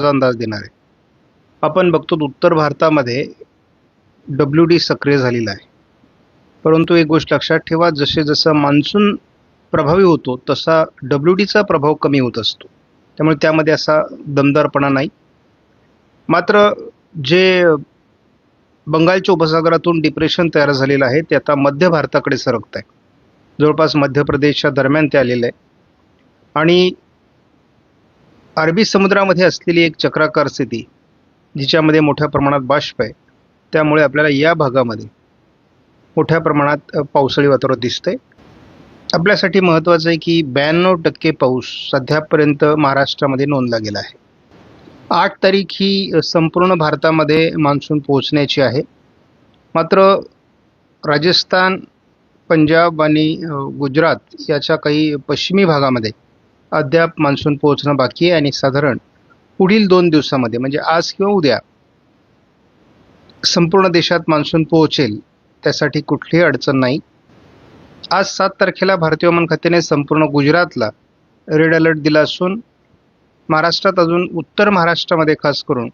पावसाचा अंदाज देणार आहे. आपण बघतो उत्तर भारतामध्ये WD सक्रिय झालेला आहे, परंतु एक गोष्ट लक्षात ठेवा, जसं मान्सून प्रभावी होतो तसा WDचा प्रभाव कमी होत असतो, त्यामुळे त्यामध्ये असा दमदारपणा नाही. मात्र जे बंगालच्या उपसागरातून डिप्रेशन तयार झालेलं आहे ते आता मध्य भारताकडे सरकत आहे. जवळपास मध्य प्रदेशच्या दरम्यान ते आलेलं आहे आणि अरबी समुद्रामध्ये असलेली एक चक्राकार स्थिती जिच्यामध्ये मोठ्या प्रमाणात बाष्प आहे, त्यामुळे आपल्याला या भागामध्ये मोठ्या प्रमाणात पावसाळी वातावरण दिसतंय. आपल्यासाठी महत्त्वाचं आहे की 92% पाऊस सध्यापर्यंत महाराष्ट्रामध्ये नोंदला गेला आहे. 8 तारीख ही संपूर्ण भारतामध्ये मान्सून पोहोचण्याची आहे. मात्र राजस्थान, पंजाब आणि गुजरात याच्या काही पश्चिमी भागामध्ये अद्याप मान्सून पोहोचणं बाकी आहे आणि साधारण पुढील 2 दिवसामध्ये म्हणजे आज किंवा उद्या संपूर्ण देशात मान्सून पोहोचेल, त्यासाठी कुठलीही अडचण नाही. आज 7 तारखेला भारतीय हवामान खात्याने संपूर्ण गुजरातला रेड अलर्ट दिला असून महाराष्ट्रात अजून उत्तर महाराष्ट्रामध्ये खास करून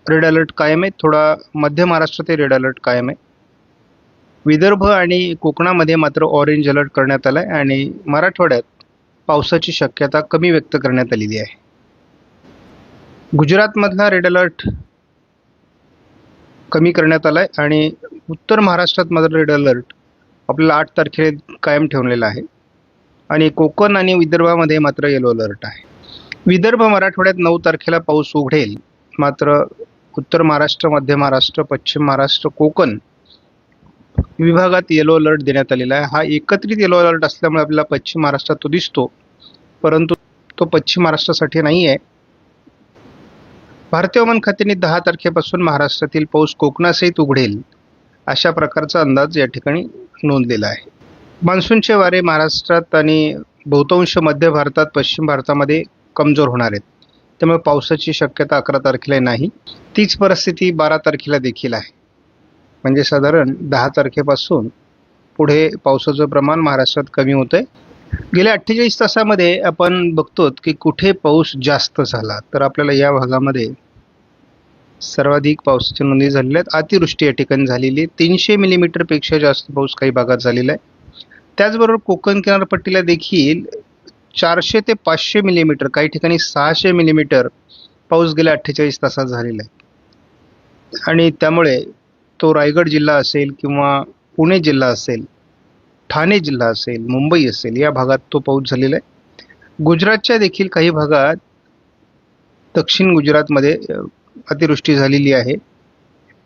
रेड अलर्ट कायम आहे. थोडा मध्य महाराष्ट्रात रेड अलर्ट कायम आहे. विदर्भ आणि कोकणामध्ये मात्र ऑरेंज अलर्ट करण्यात आला आहे आणि मराठवाड्यात पावसाची शक्यता कमी व्यक्त करण्यात आलेली आहे. गुजरातमधला रेड अलर्ट कमी करण्यात आला आहे आणि उत्तर महाराष्ट्रात मात्र रेड अलर्ट आपल्याला 8 तारखेला कायम ठेवलेला आहे आणि कोकण आणि विदर्भामध्ये मात्र येलो अलर्ट आहे. विदर्भ मराठवाड्यात 9 तारखेला पाऊस उघडेल, मात्र उत्तर महाराष्ट्र, मध्य महाराष्ट्र, पश्चिम महाराष्ट्र, कोकण विभागात येलो अलर्ट देण्यात आलेला आहे. हा एकत्रित येलो अलर्ट असल्यामुळे आपल्याला पश्चिम महाराष्ट्रात तो दिसतो, परंतु तो पश्चिम महाराष्ट्रासाठी नाही आहे. भारतीय हवामान खात्याने 10 तारखेपासून महाराष्ट्रातील पाऊस कोकणासहित उघडेल अशा प्रकारचा अंदाज या ठिकाणी नोंदलेला आहे. मान्सूनचे वारे महाराष्ट्रात आणि बहुतांश मध्य भारतात, पश्चिम भारतामध्ये कमजोर होणार आहेत, त्यामुळे पावसाची शक्यता 11 तारखेला नाही. तीच परिस्थिती 12 तारखेला देखील आहे. म्हणजे साधारण 10 तारखेपासून पुढे पावसाचं प्रमाण महाराष्ट्रात कमी होतंय. गेल्या 48 तासामध्ये आपण बघतो की कुठे पाऊस जास्त झाला, तर आपल्याला या भागामध्ये सर्वाधिक पावसाच्या नोंदी झालेल्या आहेत. अतिवृष्टी या ठिकाणी झालेली आहे. 300 मिलीमीटरपेक्षा जास्त पाऊस काही भागात झालेला आहे. त्याचबरोबर कोकण किनारपट्टीला देखील 400 ते 500 मिलीमीटर, काही ठिकाणी 600 मिलीमीटर पाऊस गेल्या 48 तासात झालेला आहे आणि त्यामुळे तो रायगड जिल्हा असेल किंवा पुणे जिल्हा असेल, ठाणे जिल्हा असेल, मुंबई असेल, या भागात तो पाऊस झालेला आहे. गुजरातच्या देखील काही भागात, दक्षिण गुजरातमध्ये अतिवृष्टी झालेली आहे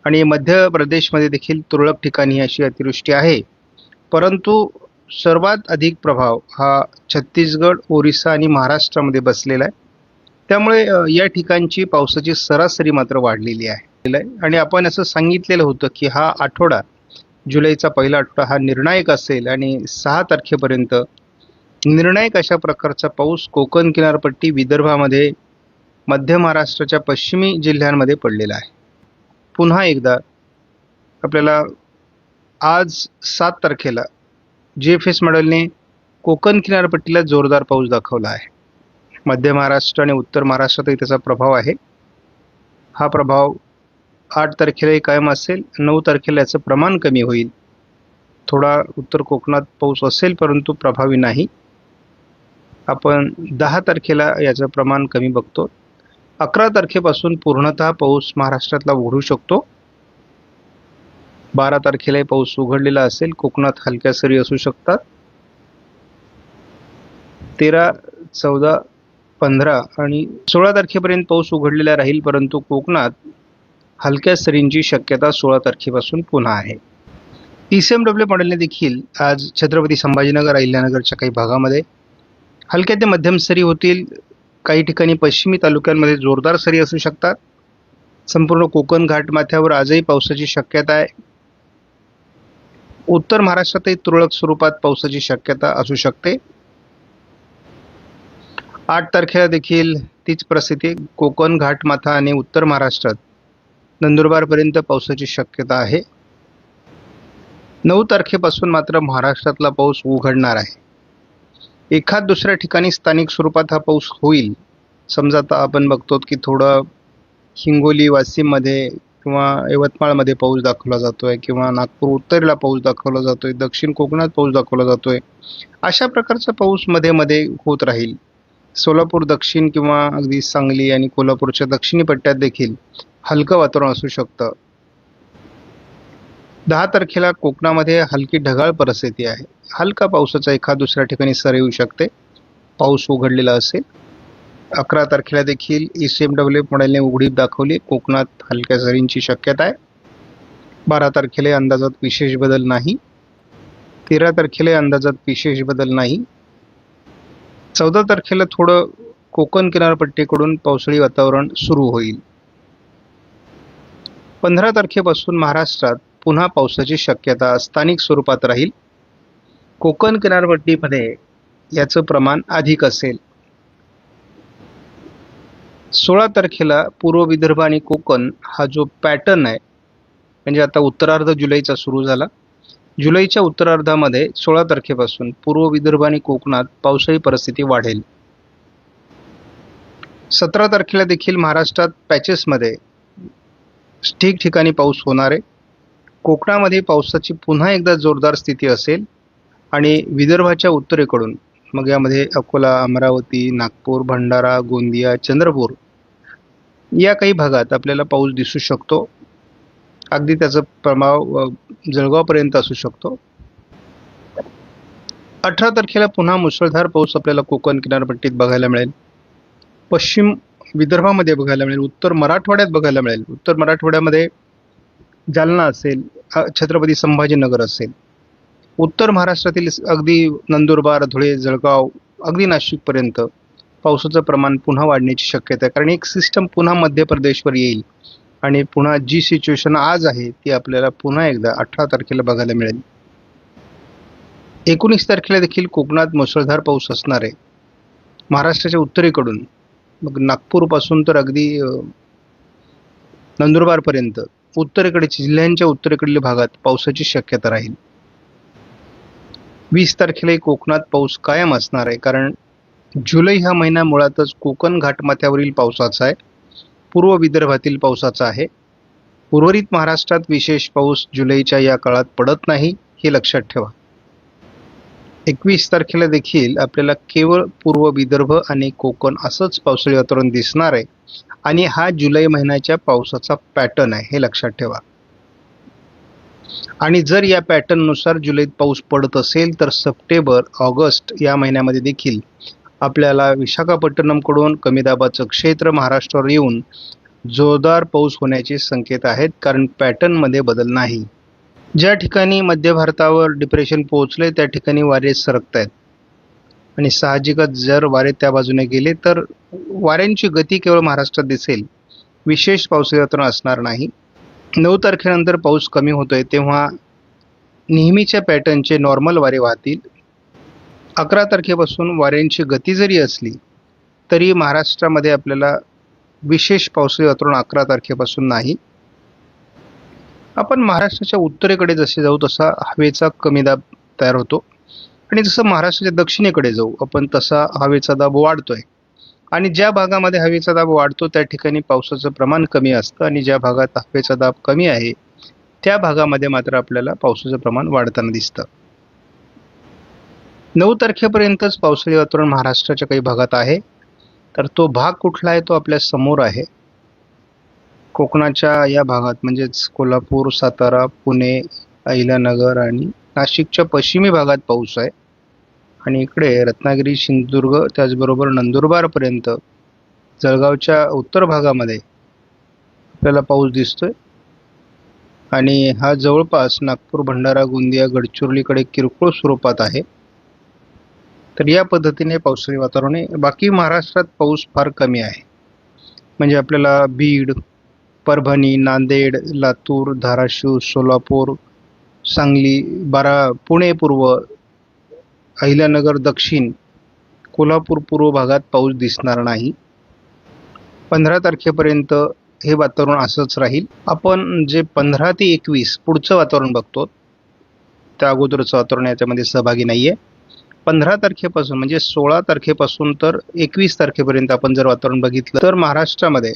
आणि मध्य प्रदेशमध्ये देखील तुरळक ठिकाणी अशी अतिवृष्टी आहे. परंतु सर्वात अधिक प्रभाव हा छत्तीसगड, ओरिसा आणि महाराष्ट्रामध्ये बसलेला आहे. त्यामुळे या ठिकाणची पावसाची सरासरी मात्र वाढलेली आहे आणि आपण असं सांगितलेलं होतं की हा आठवडा, जुलैचा पहिला आठवडा हा निर्णायक असेल आणि 6 तारखेपर्यंत निर्णायक अशा प्रकारचा पाऊस कोकण किनारपट्टी, विदर्भामध्ये, मध्य महाराष्ट्राच्या पश्चिमी जिल्ह्यांमध्ये पडलेला आहे. पुन्हा एकदा आपल्याला आज 7 तारखेला GFS मॉडेलने कोकण किनारपट्टीला जोरदार पाऊस दाखवला आहे. मध्य महाराष्ट्र आणि उत्तर महाराष्ट्रातही त्याचा प्रभाव आहे. हा प्रभाव 8 तारखेलाही कायम असेल. 9 तारखेला याचं प्रमाण कमी होईल. थोडा उत्तर कोकणात पाऊस असेल, परंतु प्रभावी नाही. आपण 10 तारखेला याचं प्रमाण कमी बघतो. 11 तारखेपासून पूर्णतः पाऊस महाराष्ट्रातला उघडू शकतो. 12 तारखेलाही पाऊस उघडलेला असेल. कोकणात हलक्या सरी असू शकतात. 13, 14, 15 आणि 16 तारखेपर्यंत पाऊस उघडलेला राहील, परंतु कोकणात हलक्या सरींची शक्यता 16 तारखेपासून पुन्हा आहे. TCMW मॉडेलने देखील आज छत्रपती संभाजीनगर, अहिल्यानगरच्या काही भागामध्ये हलक्या ते मध्यम सरी होतील. काही ठिकाणी पश्चिमी तालुक्यांमध्ये जोरदार सरी असू शकतात. संपूर्ण कोकण घाटमाथ्यावर आजही पावसाची शक्यता आहे. उत्तर महाराष्ट्रातही तुरळक स्वरूपात पावसाची शक्यता असू शकते. 8 तारखेला देखील तीच परिस्थिती, कोकण घाटमाथा आणि उत्तर महाराष्ट्रात नंदुरबारपर्यंत पावसाची शक्यता आहे. 9 तारखेपासून मात्र महाराष्ट्रातला पाऊस उघडणार आहे. एखाद दुसऱ्या ठिकाणी स्थानिक स्वरूपात हा पाऊस होईल, समजा आता आपण बघतो की थोडं हिंगोली वाशिममध्ये किंवा यवतमाळमध्ये पाऊस दाखवला जातोय किंवा नागपूर उत्तरेला पाऊस दाखवला जातोय, दक्षिण कोकणात पाऊस दाखवला जातोय. अशा प्रकारचा पाऊस मध्ये मध्ये होत राहील. सोलापूर दक्षिण किंवा अगदी सांगली आणि कोल्हापूरच्या दक्षिणी पट्ट्यात देखील हलकं वातावरण असू शकतं. 10 तारखेला कोकणामध्ये हलकी ढगाळ परिस्थिती आहे. हलका पावसाचा एखाद दुसऱ्या ठिकाणी सर येऊ शकते. पाऊस उघडलेला असेल. 11 तारखेला देखील ECMW मॉडेलने उघडीप दाखवली. कोकणात हलक्या सरींची शक्यता आहे. 12 तारखेला अंदाजात विशेष बदल नाही. 13 तारखेला अंदाजात विशेष बदल नाही. 14 तारखेला थोडं कोकण किनारपट्टीकडून पावसाळी वातावरण सुरू होईल. 15 तारखेपासून महाराष्ट्रात पुन्हा पावसाची शक्यता स्थानिक स्वरूपात राहील. कोकण किनारपट्टीमध्ये याचं प्रमाण अधिक असेल. 16 तारखेला पूर्व विदर्भ आणि कोकण हा जो पॅटर्न आहे, म्हणजे आता उत्तरार्ध जुलैचा सुरू झाला. जुलैच्या उत्तरार्धामध्ये 16 तारखेपासून पूर्व विदर्भ आणि कोकणात पावसाळी परिस्थिती वाढेल. 17 तारखेला देखील महाराष्ट्रात पॅचेसमध्ये ठिकठिकाणी पाऊस होणार आहे. कोकणामध्ये पावसाची पुन्हा एकदा जोरदार स्थिती असेल आणि विदर्भाच्या उत्तरेकडून मग यामध्ये अकोला, अमरावती, नागपूर, भंडारा, गोंदिया, चंद्रपूर या काही भागात आपल्याला पाऊस दिसू शकतो. अगदी त्याचा प्रभाव जळगावपर्यंत असू शकतो. 18 तारखेला पुन्हा मुसळधार पाऊस आपल्याला कोकण किनारपट्टीत बघायला मिळेल. पश्चिम विदर्भामध्ये बघायला मिळेल. उत्तर मराठवाड्यात बघायला मिळेल. उत्तर मराठवाड्यामध्ये जालना असेल, छत्रपती संभाजीनगर असेल. उत्तर महाराष्ट्रातील अगदी नंदुरबार, धुळे, जळगाव, अगदी नाशिकपर्यंत पावसाचं प्रमाण पुन्हा वाढण्याची शक्यता आहे. कारण एक सिस्टम पुन्हा मध्य प्रदेशवर येईल आणि पुन्हा जी सिच्युएशन आज आहे ती आपल्याला पुन्हा एकदा 18 तारखेला बघायला मिळेल. 19 तारखेला देखील कोकणात मुसळधार पाऊस असणार आहे. महाराष्ट्राच्या उत्तरेकडून मग नागपूरपासून तर अगदी नंदुरबारपर्यंत उत्तरेकडे जिल्ह्यांच्या उत्तरेकडील भागात पावसाची शक्यता राहील. 20 तारखेला कोकणात पाऊस कायम असणार आहे. कारण जुलै हा महिना मुळातच कोकण घाटमाथ्यावरील पावसाचा आहे. पूर्व विदर्भातील पावसाचा आहे. उर्वरित महाराष्ट्रात विशेष पाऊस जुलैच्या या काळात पडत नाही, हे लक्षात ठेवा. 21 तारखेला देखील आपल्याला केवळ पूर्व विदर्भ आणि कोकण असंच पावसाळी वातावरण दिसणार आहे आणि हा जुलै महिन्याच्या पावसाचा पॅटर्न आहे, हे लक्षात ठेवा. आणि जर या पॅटर्ननुसार जुलैत पाऊस पडत असेल तर सप्टेंबर, ऑगस्ट या महिन्यामध्ये देखील आपल्याला विशाखापट्टणमकडून कमी दाबाचं क्षेत्र महाराष्ट्रावर येऊन जोरदार पाऊस होण्याचे संकेत आहेत. कारण पॅटर्नमध्ये बदल नाही. ज्या ठिकाणी मध्य भारतावर डिप्रेशन पोहोचले त्या ठिकाणी वारे सरकत आहेत आणि साहजिकच जर वारे त्या बाजूने गेले तर वाऱ्यांची गती केवळ महाराष्ट्रात दिसेल. विशेष पावसाळी वातावरण असणार नाही. 9 तारखेनंतर पाऊस कमी होतोय तेव्हा नेहमीच्या पॅटर्नचे नॉर्मल वारे वाहतील. 11 तारखेपासून वाऱ्यांची गती जरी असली तरी महाराष्ट्रामध्ये आपल्याला विशेष पावसाळी वातावरण 11 तारखेपासून नाही. आपण महाराष्ट्राच्या उत्तरेकडे जसे जाऊ तसा हवेचा कमी दाब तयार होतो आणि जसं महाराष्ट्राच्या दक्षिणेकडे जाऊ आपण तसा हवेचा दाब वाढतोय आणि ज्या भागामध्ये हवेचा दाब वाढतो त्या ठिकाणी पावसाचं प्रमाण कमी असतं आणि ज्या भागात हवेचा दाब कमी आहे त्या भागामध्ये मात्र आपल्याला पावसाचं प्रमाण वाढताना दिसतं. 9 तारखेपर्यंतच पावसाळी वातावरण महाराष्ट्राच्या काही भागात आहे. तर तो भाग कुठला आहे तो आपल्या समोर आहे. कोकणाच्या या भागात म्हणजेच कोल्हापूर, सातारा, पुणे, अहिल्यानगर आणि नाशिकच्या पश्चिमी भागात पाऊस आहे आणि इकडे रत्नागिरी, सिंधुदुर्ग त्याचबरोबर नंदुरबारपर्यंत जळगावच्या उत्तर भागामध्ये आपल्याला पाऊस दिसतोय आणि हा जवळपास नागपूर, भंडारा, गोंदिया, गडचिरोलीकडे किरकोळ स्वरूपात आहे. तर या पद्धतीने पावसाळी वातावरण आहे. बाकी महाराष्ट्रात पाऊस फार कमी आहे. म्हणजे आपल्याला बीड, परभणी, नांदेड, लातूर, धाराशिव, सोलापूर, सांगली, पुणे पूर्व, अहिल्यानगर दक्षिण, कोल्हापूर पूर्व भागात पाऊस दिसणार नाही. 15 तारखेपर्यंत हे वातावरण असंच राहील. आपण जे 15 ते 21 पुढचं वातावरण बघतो त्या अगोदरचं वातावरण याच्यामध्ये सहभागी नाही आहे. 15 तारखेपासून म्हणजे 16 तारखेपासून तर 21 तारखेपर्यंत आपण जर वातावरण बघितलं तर महाराष्ट्रामध्ये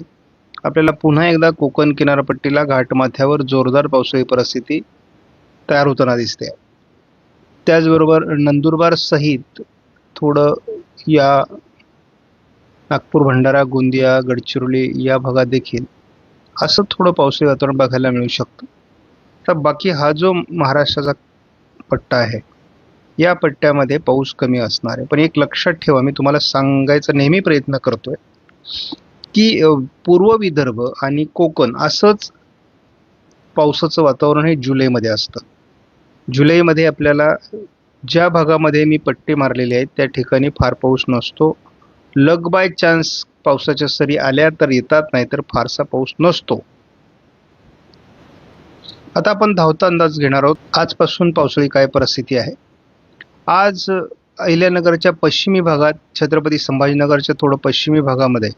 आपल्याला पुन्हा एकदा कोकण किनारपट्टीला घाटमाथ्यावर जोरदार पावसाळी परिस्थिती तयार होताना दिसते. त्याचबरोबर नंदुरबार सहित थोडं या नागपूर, भंडारा, गोंदिया, गडचिरोली या भागात देखील असं थोडं पावसाळी वातावरण बघायला मिळू शकतं. तर बाकी हा जो महाराष्ट्राचा पट्टा आहे या पट्ट्यामध्ये पाऊस कमी असणार आहे. पण एक लक्षात ठेवा, मी तुम्हाला सांगायचा नेहमी प्रयत्न करतोय की पूर्व विदर्भ आणि कोकण असंच पावसाचं वातावरण हे जुलैमध्ये असतं. जुलैमध्ये आपल्याला ज्या भागामध्ये मी पट्टे मारलेले आहेत त्या ठिकाणी फार पाऊस नसतो. लक बाय चान्स पावसाच्या सरी आल्या तर येतात, नाही तर फारसा पाऊस नसतो. आता आपण धावता अंदाज घेणार आहोत. आजपासून पावसाळी काय परिस्थिती आहे. आज अहिल्यानगरच्या पश्चिमी भागात, छत्रपती संभाजीनगरच्या थोडं पश्चिमी भागामध्ये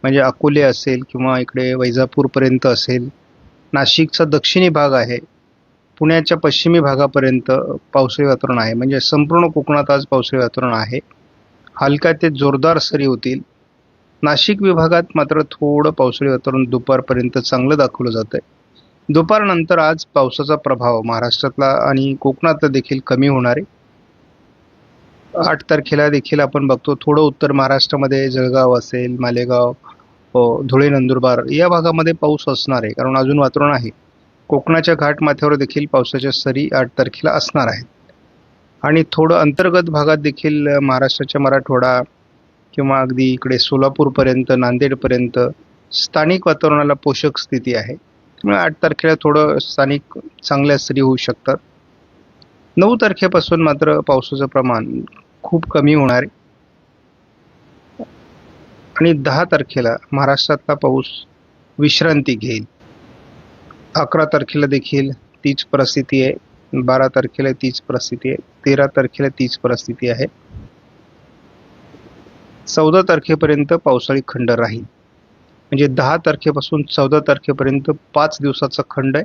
म्हणजे अकोले असेल किंवा इकडे वैजापूरपर्यंत असेल, नाशिकचा दक्षिणी भाग आहे, पुण्याच्या पश्चिमी भागापर्यंत पावसाळी वातावरण आहे. म्हणजे संपूर्ण कोकणात आज पावसाळी वातावरण आहे. हलका ते जोरदार सरी होतील. नाशिक विभागात मात्र थोडं पावसाळी वातावरण दुपारपर्यंत चांगलं दाखवलं जात आहे. दुपारनंतर आज पावसाचा प्रभाव महाराष्ट्रातला आणि कोकणातला देखील कमी होणार आहे. 8 तारखेला देखील आपण बघतो थोडं उत्तर महाराष्ट्रामध्ये जळगाव असेल, मालेगाव, धुळे, नंदुरबार या भागामध्ये पाऊस असणार आहे, कारण अजून वातावरण आहे. कोकणाच्या घाटमाथ्यावर देखील पावसाच्या सरी 8 तारखेला असणार आहेत. आणि थोडं अंतर्गत भागात देखील महाराष्ट्राच्या मराठवाडा किंवा अगदी इकडे सोलापूरपर्यंत, नांदेडपर्यंत स्थानिक वातावरणाला पोषक स्थिती आहे. त्यामुळे 8 तारखेला थोडं स्थानिक चांगल्या सरी होऊ शकतात. 9 तारखेपासून मात्र पावसाचं प्रमाण खूप कमी होणार आहे आणि 10 तारखेला महाराष्ट्रातला पाऊस विश्रांती घेईल. 11 तारखेला देखील तीच परिस्थिती आहे. 12 तारखेला तीच परिस्थिती आहे. 13 तारखेला तीच परिस्थिती आहे. 14 तारखेपर्यंत पावसाळी खंड राहील. म्हणजे 10 तारखेपासून 14 तारखेपर्यंत 5 दिवसाचा खंड आहे.